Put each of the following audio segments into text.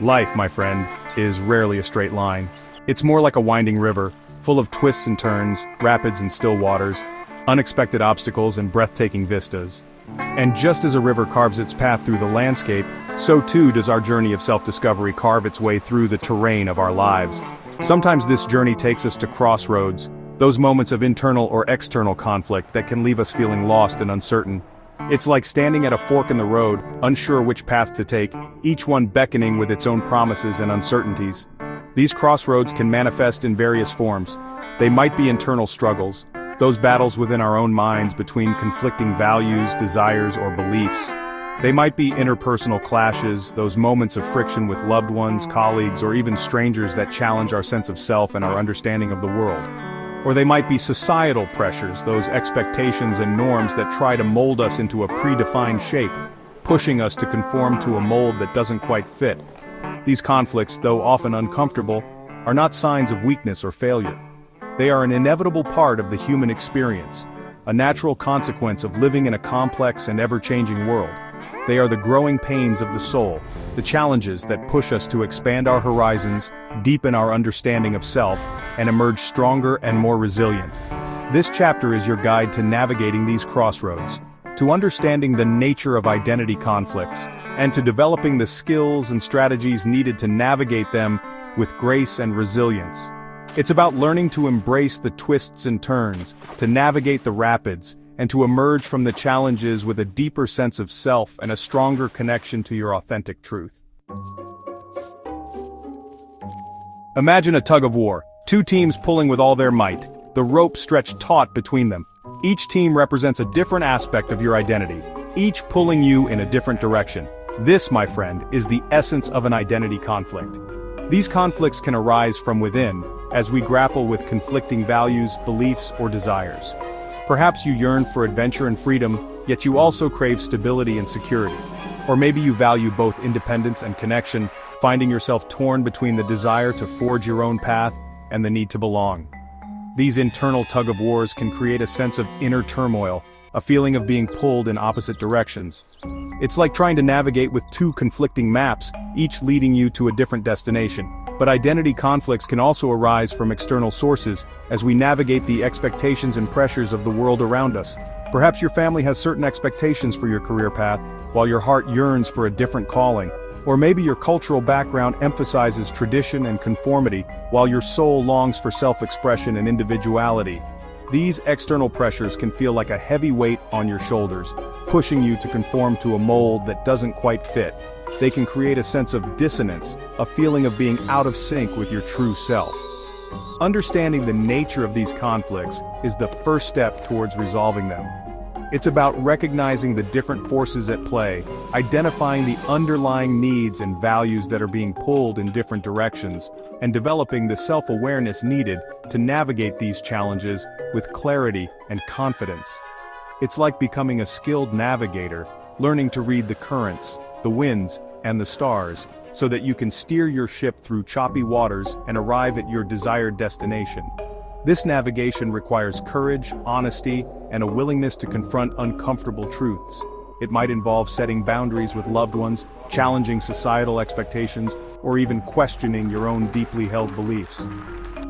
Life, my friend, is rarely a straight line. It's more like a winding river, full of twists and turns, rapids and still waters, unexpected obstacles and breathtaking vistas. And just as a river carves its path through the landscape, so too does our journey of self-discovery carve its way through the terrain of our lives. Sometimes this journey takes us to crossroads, those moments of internal or external conflict that can leave us feeling lost and uncertain. It's like standing at a fork in the road, unsure which path to take, each one beckoning with its own promises and uncertainties. These crossroads can manifest in various forms. They might be internal struggles, those battles within our own minds between conflicting values, desires, or beliefs. They might be interpersonal clashes, those moments of friction with loved ones, colleagues, or even strangers that challenge our sense of self and our understanding of the world. Or they might be societal pressures, those expectations and norms that try to mold us into a predefined shape, pushing us to conform to a mold that doesn't quite fit. These conflicts, though often uncomfortable, are not signs of weakness or failure. They are an inevitable part of the human experience, a natural consequence of living in a complex and ever-changing world. They are the growing pains of the soul, the challenges that push us to expand our horizons, deepen our understanding of self, and emerge stronger and more resilient. This chapter is your guide to navigating these crossroads, to understanding the nature of identity conflicts, and to developing the skills and strategies needed to navigate them with grace and resilience. It's about learning to embrace the twists and turns, to navigate the rapids, and to emerge from the challenges with a deeper sense of self and a stronger connection to your authentic truth. Imagine a tug of war, two teams pulling with all their might, the rope stretched taut between them. Each team represents a different aspect of your identity, each pulling you in a different direction. This, my friend, is the essence of an identity conflict. These conflicts can arise from within, as we grapple with conflicting values, beliefs, or desires. Perhaps you yearn for adventure and freedom, yet you also crave stability and security. Or maybe you value both independence and connection, finding yourself torn between the desire to forge your own path and the need to belong. These internal tug-of-wars can create a sense of inner turmoil, a feeling of being pulled in opposite directions. It's like trying to navigate with two conflicting maps, each leading you to a different destination. But identity conflicts can also arise from external sources, as we navigate the expectations and pressures of the world around us. Perhaps your family has certain expectations for your career path, while your heart yearns for a different calling. Or maybe your cultural background emphasizes tradition and conformity, while your soul longs for self-expression and individuality. These external pressures can feel like a heavy weight on your shoulders, pushing you to conform to a mold that doesn't quite fit. They can create a sense of dissonance, a feeling of being out of sync with your true self. Understanding the nature of these conflicts is the first step towards resolving them. It's about recognizing the different forces at play, identifying the underlying needs and values that are being pulled in different directions, and developing the self-awareness needed to navigate these challenges with clarity and confidence. It's like becoming a skilled navigator, learning to read the currents, the winds, and the stars, so that you can steer your ship through choppy waters and arrive at your desired destination. This navigation requires courage, honesty, and a willingness to confront uncomfortable truths. It might involve setting boundaries with loved ones, challenging societal expectations, or even questioning your own deeply held beliefs.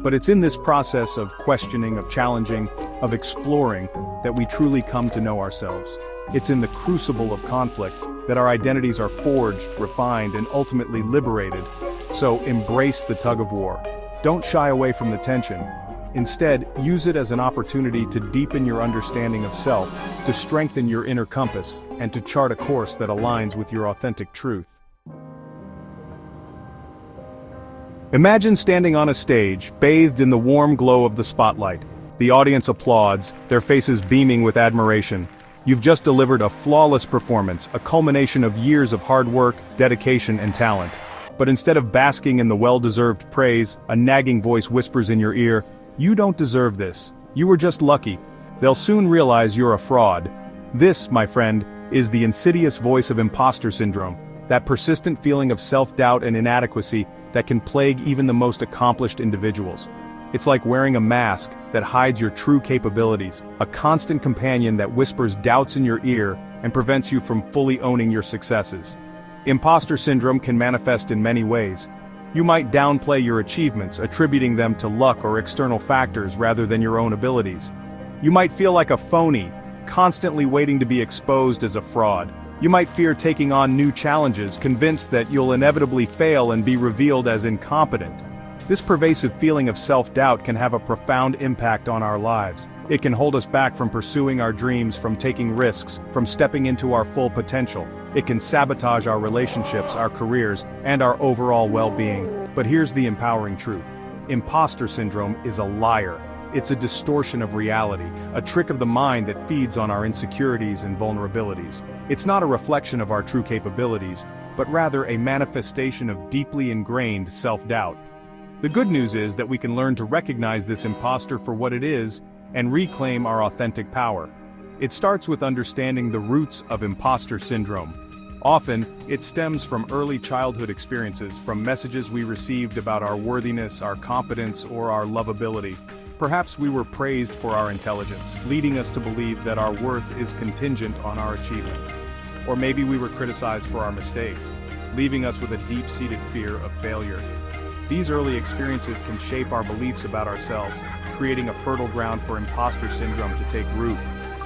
But it's in this process of questioning, of challenging, of exploring, that we truly come to know ourselves. It's in the crucible of conflict that our identities are forged, refined, and ultimately liberated. So embrace the tug-of-war. Don't shy away from the tension. Instead, use it as an opportunity to deepen your understanding of self, to strengthen your inner compass, and to chart a course that aligns with your authentic truth. Imagine standing on a stage, bathed in the warm glow of the spotlight. The audience applauds, their faces beaming with admiration. You've just delivered a flawless performance, a culmination of years of hard work, dedication, and talent. But instead of basking in the well-deserved praise, a nagging voice whispers in your ear, "You don't deserve this. You were just lucky." They'll soon realize you're a fraud. This, my friend, is the insidious voice of imposter syndrome, that persistent feeling of self-doubt and inadequacy that can plague even the most accomplished individuals. It's like wearing a mask that hides your true capabilities, a constant companion that whispers doubts in your ear and prevents you from fully owning your successes. Imposter syndrome can manifest in many ways. You might downplay your achievements, attributing them to luck or external factors rather than your own abilities. You might feel like a phony, constantly waiting to be exposed as a fraud. You might fear taking on new challenges, convinced that you'll inevitably fail and be revealed as incompetent. This pervasive feeling of self-doubt can have a profound impact on our lives. It can hold us back from pursuing our dreams, from taking risks, from stepping into our full potential. It can sabotage our relationships, our careers, and our overall well-being. But here's the empowering truth. Imposter syndrome is a liar. It's a distortion of reality, a trick of the mind that feeds on our insecurities and vulnerabilities. It's not a reflection of our true capabilities, but rather a manifestation of deeply ingrained self-doubt. The good news is that we can learn to recognize this imposter for what it is and reclaim our authentic power. It starts with understanding the roots of imposter syndrome. Often, it stems from early childhood experiences, from messages we received about our worthiness, our competence, or our lovability. Perhaps we were praised for our intelligence, leading us to believe that our worth is contingent on our achievements. Or maybe we were criticized for our mistakes, leaving us with a deep-seated fear of failure. These early experiences can shape our beliefs about ourselves, creating a fertile ground for imposter syndrome to take root.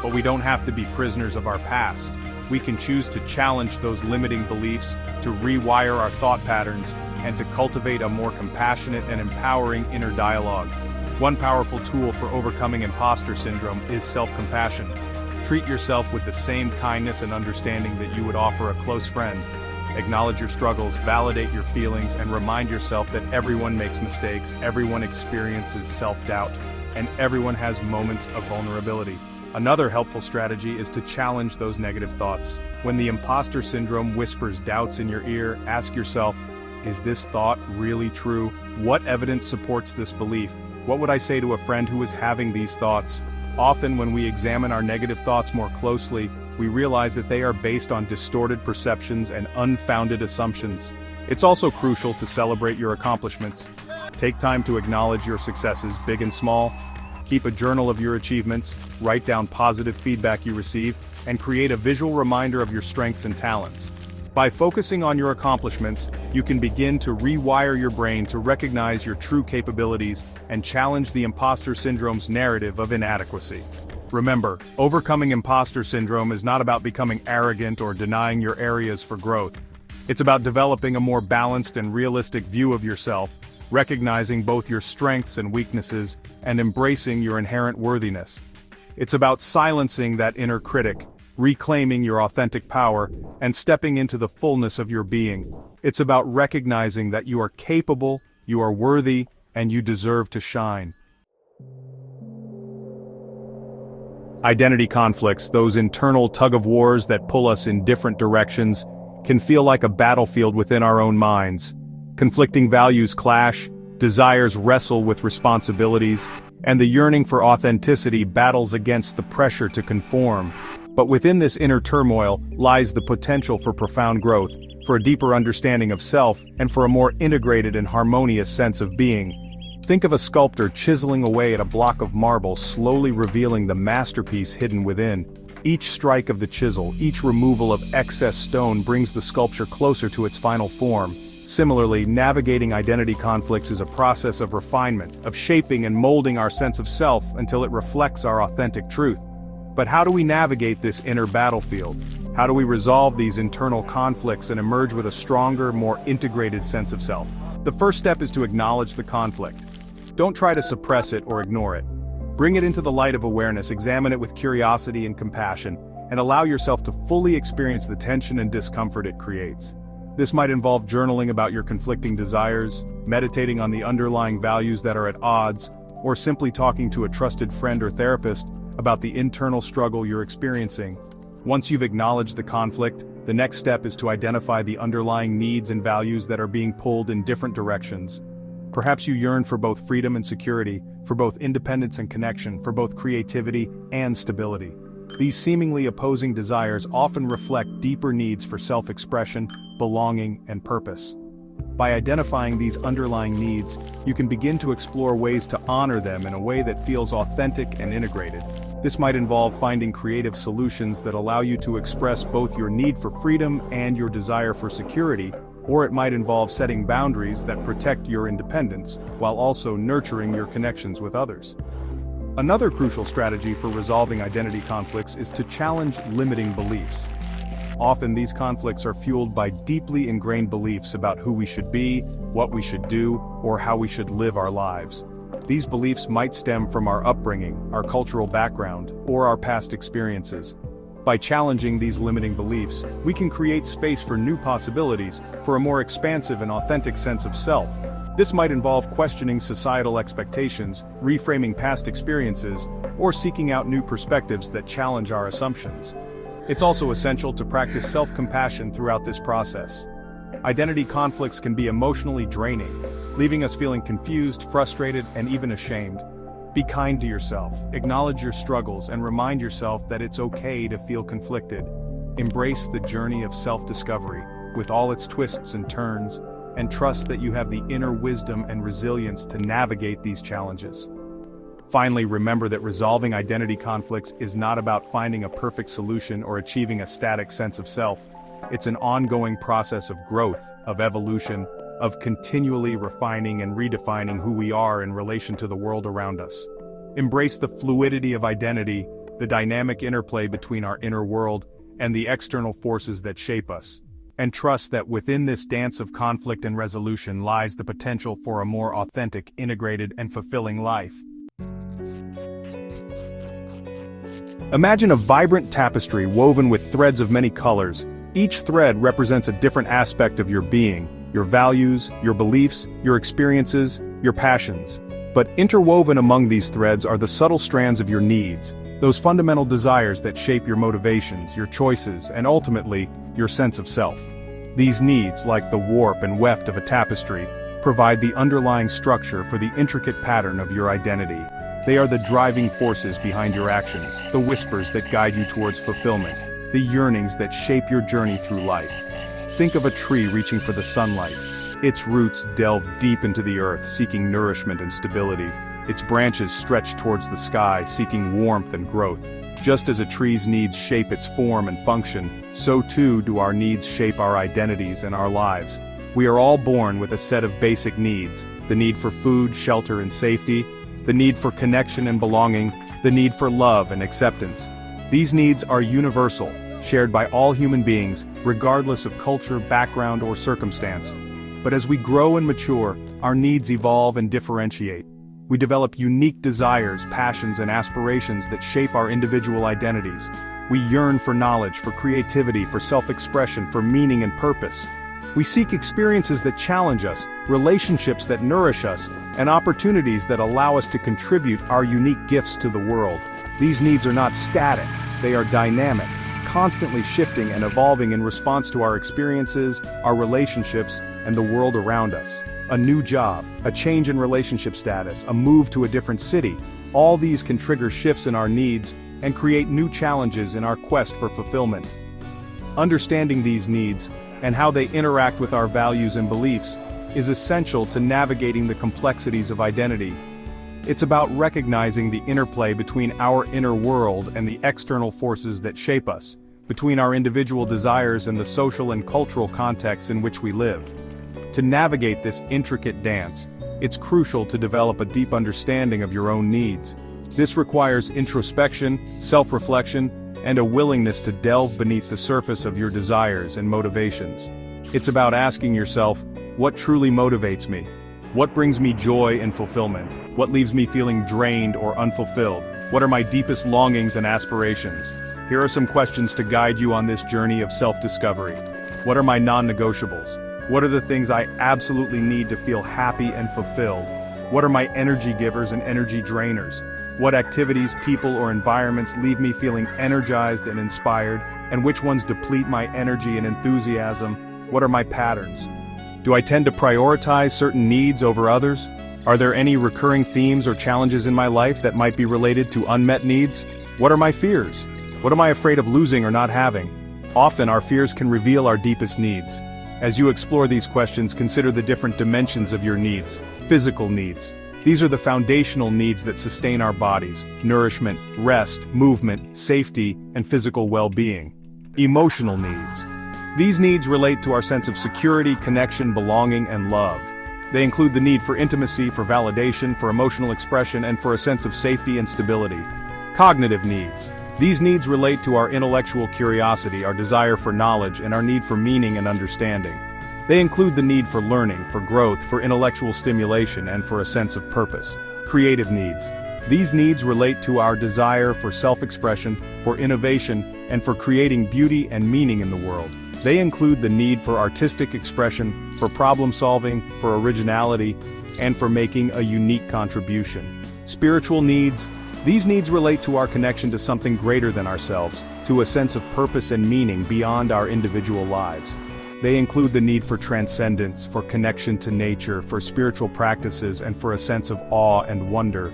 But we don't have to be prisoners of our past. We can choose to challenge those limiting beliefs, to rewire our thought patterns, and to cultivate a more compassionate and empowering inner dialogue. One powerful tool for overcoming imposter syndrome is self-compassion. Treat yourself with the same kindness and understanding that you would offer a close friend. Acknowledge your struggles, validate your feelings, and remind yourself that everyone makes mistakes, everyone experiences self-doubt, and everyone has moments of vulnerability. Another helpful strategy is to challenge those negative thoughts. When the imposter syndrome whispers doubts in your ear, ask yourself, is this thought really true? What evidence supports this belief? What would I say to a friend who is having these thoughts? Often when we examine our negative thoughts more closely, we realize that they are based on distorted perceptions and unfounded assumptions. It's also crucial to celebrate your accomplishments. Take time to acknowledge your successes, big and small. Keep a journal of your achievements, write down positive feedback you receive, and create a visual reminder of your strengths and talents. By focusing on your accomplishments, you can begin to rewire your brain to recognize your true capabilities and challenge the imposter syndrome's narrative of inadequacy. Remember, overcoming imposter syndrome is not about becoming arrogant or denying your areas for growth. It's about developing a more balanced and realistic view of yourself, recognizing both your strengths and weaknesses, and embracing your inherent worthiness. It's about silencing that inner critic, reclaiming your authentic power, and stepping into the fullness of your being. It's about recognizing that you are capable, you are worthy, and you deserve to shine. Identity conflicts, those internal tug-of-wars that pull us in different directions, can feel like a battlefield within our own minds. Conflicting values clash, desires wrestle with responsibilities, and the yearning for authenticity battles against the pressure to conform. But within this inner turmoil lies the potential for profound growth, for a deeper understanding of self, and for a more integrated and harmonious sense of being. Think of a sculptor chiseling away at a block of marble, slowly revealing the masterpiece hidden within. Each strike of the chisel, each removal of excess stone brings the sculpture closer to its final form. Similarly, navigating identity conflicts is a process of refinement, of shaping and molding our sense of self until it reflects our authentic truth. But how do we navigate this inner battlefield? How do we resolve these internal conflicts and emerge with a stronger, more integrated sense of self? The first step is to acknowledge the conflict. Don't try to suppress it or ignore it. Bring it into the light of awareness, examine it with curiosity and compassion, and allow yourself to fully experience the tension and discomfort it creates. This might involve journaling about your conflicting desires, meditating on the underlying values that are at odds, or simply talking to a trusted friend or therapist about the internal struggle you're experiencing. Once you've acknowledged the conflict, the next step is to identify the underlying needs and values that are being pulled in different directions. Perhaps you yearn for both freedom and security, for both independence and connection, for both creativity and stability. These seemingly opposing desires often reflect deeper needs for self-expression, belonging, and purpose. By identifying these underlying needs, you can begin to explore ways to honor them in a way that feels authentic and integrated. This might involve finding creative solutions that allow you to express both your need for freedom and your desire for security, or it might involve setting boundaries that protect your independence, while also nurturing your connections with others. Another crucial strategy for resolving identity conflicts is to challenge limiting beliefs. Often these conflicts are fueled by deeply ingrained beliefs about who we should be, what we should do, or how we should live our lives. These beliefs might stem from our upbringing, our cultural background, or our past experiences. By challenging these limiting beliefs, we can create space for new possibilities, for a more expansive and authentic sense of self. This might involve questioning societal expectations, reframing past experiences, or seeking out new perspectives that challenge our assumptions. It's also essential to practice self-compassion throughout this process. Identity conflicts can be emotionally draining, leaving us feeling confused, frustrated, and even ashamed. Be kind to yourself, acknowledge your struggles, and remind yourself that it's okay to feel conflicted. Embrace the journey of self-discovery, with all its twists and turns, and trust that you have the inner wisdom and resilience to navigate these challenges. Finally, remember that resolving identity conflicts is not about finding a perfect solution or achieving a static sense of self. It's an ongoing process of growth, of evolution, of continually refining and redefining who we are in relation to the world around us. Embrace the fluidity of identity, the dynamic interplay between our inner world and the external forces that shape us. And trust that within this dance of conflict and resolution lies the potential for a more authentic, integrated, and fulfilling life. Imagine a vibrant tapestry woven with threads of many colors. Each thread represents a different aspect of your being, your values, your beliefs, your experiences, your passions. But interwoven among these threads are the subtle strands of your needs, those fundamental desires that shape your motivations, your choices, and ultimately, your sense of self. These needs, like the warp and weft of a tapestry, provide the underlying structure for the intricate pattern of your identity. They are the driving forces behind your actions, the whispers that guide you towards fulfillment, the yearnings that shape your journey through life. Think of a tree reaching for the sunlight. Its roots delve deep into the earth, seeking nourishment and stability. Its branches stretch towards the sky, seeking warmth and growth. Just as a tree's needs shape its form and function, so too do our needs shape our identities and our lives. We are all born with a set of basic needs: the need for food, shelter, and safety, the need for connection and belonging, the need for love and acceptance. These needs are universal, shared by all human beings, regardless of culture, background, or circumstance. But as we grow and mature, our needs evolve and differentiate. We develop unique desires, passions, and aspirations that shape our individual identities. We yearn for knowledge, for creativity, for self-expression, for meaning and purpose. We seek experiences that challenge us, relationships that nourish us, and opportunities that allow us to contribute our unique gifts to the world. These needs are not static, they are dynamic, constantly shifting and evolving in response to our experiences, our relationships, and the world around us. A new job, a change in relationship status, a move to a different city, all these can trigger shifts in our needs and create new challenges in our quest for fulfillment. Understanding these needs, and how they interact with our values and beliefs, is essential to navigating the complexities of identity. It's about recognizing the interplay between our inner world and the external forces that shape us, between our individual desires and the social and cultural contexts in which we live. To navigate this intricate dance, it's crucial to develop a deep understanding of your own needs. This requires introspection, self-reflection, and a willingness to delve beneath the surface of your desires and motivations. It's about asking yourself, what truly motivates me? What brings me joy and fulfillment? What leaves me feeling drained or unfulfilled? What are my deepest longings and aspirations? Here are some questions to guide you on this journey of self-discovery. What are my non-negotiables? What are the things I absolutely need to feel happy and fulfilled? What are my energy givers and energy drainers? What activities, people, or environments leave me feeling energized and inspired, and which ones deplete my energy and enthusiasm? What are my patterns? Do I tend to prioritize certain needs over others? Are there any recurring themes or challenges in my life that might be related to unmet needs? What are my fears? What am I afraid of losing or not having? Often our fears can reveal our deepest needs. As you explore these questions, consider the different dimensions of your needs. Physical needs. These are the foundational needs that sustain our bodies: nourishment, rest, movement, safety, and physical well-being. Emotional needs. These needs relate to our sense of security, connection, belonging, and love. They include the need for intimacy, for validation, for emotional expression, and for a sense of safety and stability. Cognitive needs. These needs relate to our intellectual curiosity, our desire for knowledge, and our need for meaning and understanding. They include the need for learning, for growth, for intellectual stimulation, and for a sense of purpose. Creative needs. These needs relate to our desire for self-expression, for innovation, and for creating beauty and meaning in the world. They include the need for artistic expression, for problem-solving, for originality, and for making a unique contribution. Spiritual needs. These needs relate to our connection to something greater than ourselves, to a sense of purpose and meaning beyond our individual lives. They include the need for transcendence, for connection to nature, for spiritual practices, and for a sense of awe and wonder.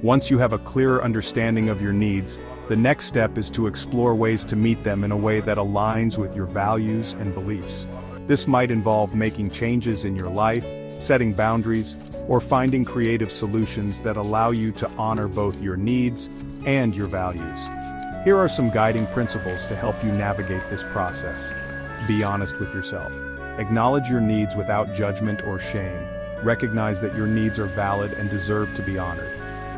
Once you have a clearer understanding of your needs, the next step is to explore ways to meet them in a way that aligns with your values and beliefs. This might involve making changes in your life, setting boundaries, or finding creative solutions that allow you to honor both your needs and your values. Here are some guiding principles to help you navigate this process. Be honest with yourself. Acknowledge your needs without judgment or shame. Recognize that your needs are valid and deserve to be honored.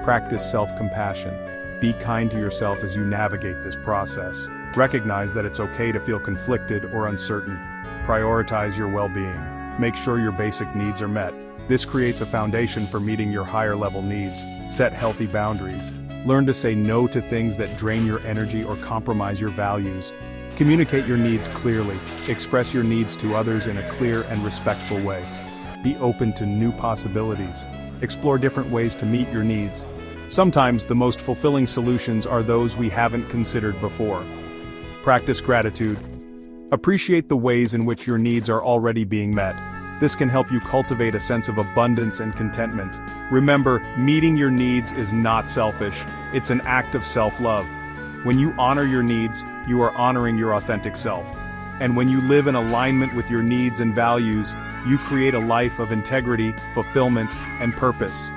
Practice self-compassion. Be kind to yourself as you navigate this process. Recognize that it's okay to feel conflicted or uncertain. Prioritize your well-being. Make sure your basic needs are met. This creates a foundation for meeting your higher-level needs. Set healthy boundaries. Learn to say no to things that drain your energy or compromise your values. Communicate your needs clearly. Express your needs to others in a clear and respectful way. Be open to new possibilities. Explore different ways to meet your needs. Sometimes the most fulfilling solutions are those we haven't considered before. Practice gratitude. Appreciate the ways in which your needs are already being met. This can help you cultivate a sense of abundance and contentment. Remember, meeting your needs is not selfish. It's an act of self-love. When you honor your needs, you are honoring your authentic self. And when you live in alignment with your needs and values, you create a life of integrity, fulfillment, and purpose.